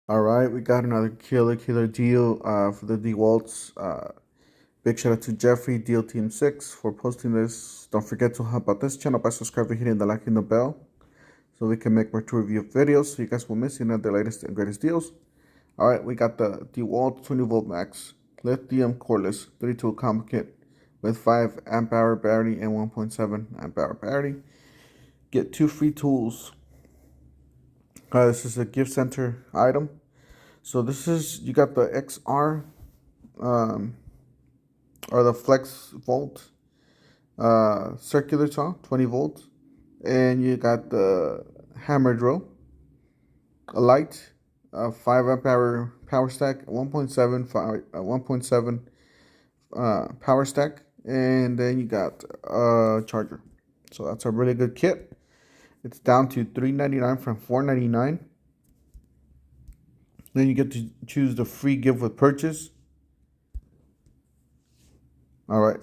All right, we got another killer deal for the Dewalts. Big shout out to Jeffrey, Deal Team 6, for posting this. Don't forget to help out this channel by subscribing, hitting the like and the bell so we can make more to review videos so you guys won't miss any of the latest and greatest deals. All right, we got the Dewalt 20 volt max lithium cordless 32 combo kit with 5 amp hour battery and 1.7 amp hour battery. Get 2 free tools. This is a gift center item. So this is, you got the XR um, or the Flex Volt circular saw, 20 volts, and you got the hammer drill, a light, a 5 amp hour power stack, 1.7 power stack, and then you got a charger. So that's a really good kit. It's down to $3.99 from $4.99. Then you get to choose the free gift with purchase. All right.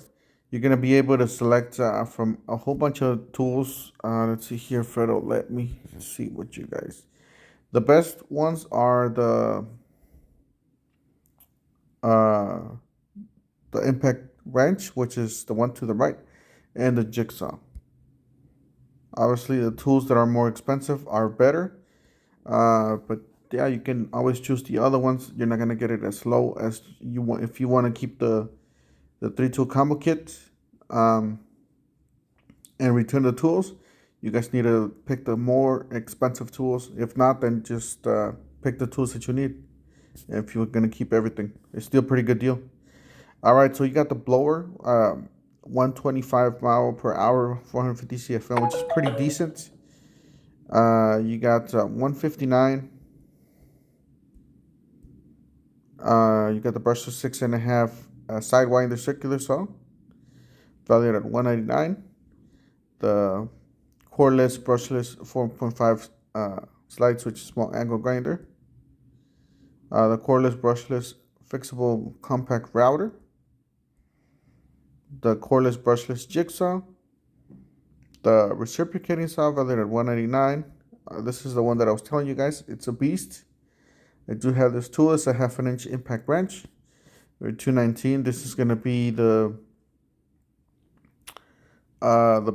You're going to be able to select from a whole bunch of tools. Let's see here, Fredo. Let me see what you guys. The best ones are uh, the impact wrench, which is the one to the right, and the jigsaw. Obviously, the tools that are more expensive are better. But yeah, you can always choose the other ones. You're not going to get it as low as you want if you want to keep the 3 tool combo kit and return the tools. You guys need to pick the more expensive tools. If not, then just pick the tools that you need if you're gonna keep everything. It's still a pretty good deal. All right, so you got the blower, 125 mile per hour, 450 CFM, which is pretty decent. You got 159. You got the brushless 6.5 sidewinder circular saw, valued at 199. The cordless brushless 4.5 slide switch small angle grinder. The cordless brushless fixable compact router. The cordless brushless jigsaw. The reciprocating saw valued at 199. This is the one that I was telling you guys. It's a beast. I do have this tool. It's a 1/2 inch impact wrench. For $219. This is gonna be the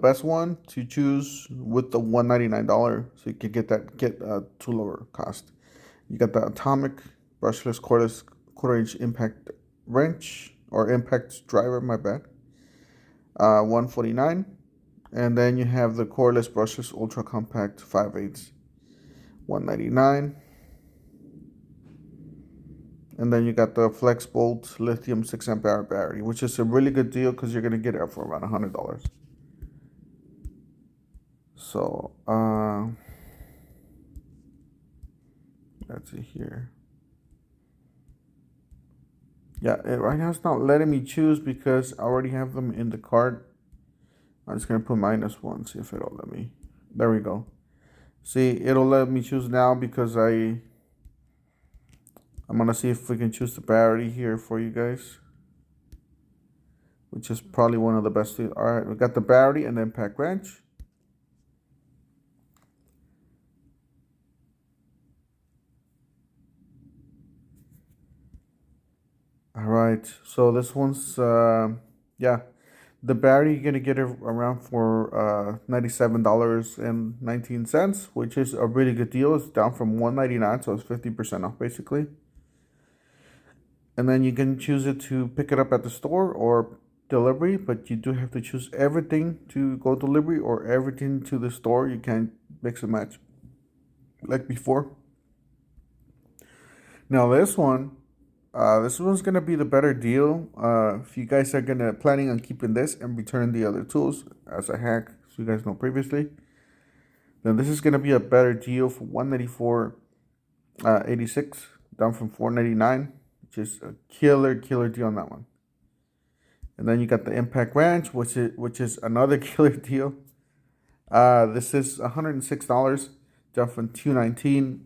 best one to choose with the $199, so you can get to lower cost. You got the atomic brushless cordless 1/4 inch impact wrench or impact driver, my bad, 149. And then you have the cordless brushless ultra compact 5/8, 199. And then you got the Flex Bolt lithium 6 amp hour battery, which is a really good deal because you're gonna get it for around $100. So let's see here. Yeah, right now it's not letting me choose because I already have them in the cart. I'm just gonna put -1, see if it'll let me. There we go. See, it'll let me choose now because I'm gonna see if we can choose the battery here for you guys, which is probably one of the best things. All right, we got the battery and the impact wrench. All right, so this one's yeah, the battery you're gonna get it around for $97.19, which is a really good deal. It's down from $199, so it's 50% off basically. And then you can choose it to pick it up at the store or delivery, but you do have to choose everything to go delivery or everything to the store. You can't mix and match like before. Now this one's gonna be the better deal. If you guys are gonna planning on keeping this and return the other tools as a hack, so you guys know previously, then this is gonna be a better deal for $194.86, down from $499, which is a killer deal on that one. And then you got the impact wrench, which is another killer deal. This is $106, down from $219.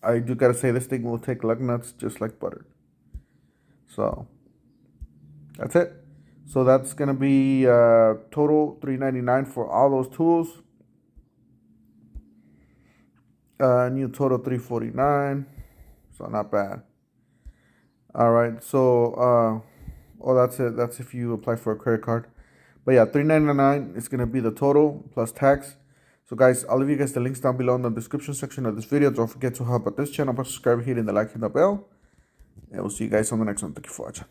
I do gotta say this thing will take lug nuts just like butter. So that's it. So that's gonna be total $399 for all those tools. New total $349. So not bad. All right, so oh, that's it. That's if you apply for a credit card. But yeah, $399 is gonna be the total plus tax. So guys, I'll leave you guys the links down below in the description section of this video. Don't forget to help out this channel by subscribing, hitting the like and the bell. And we'll see you guys on the next one. Thank you for watching.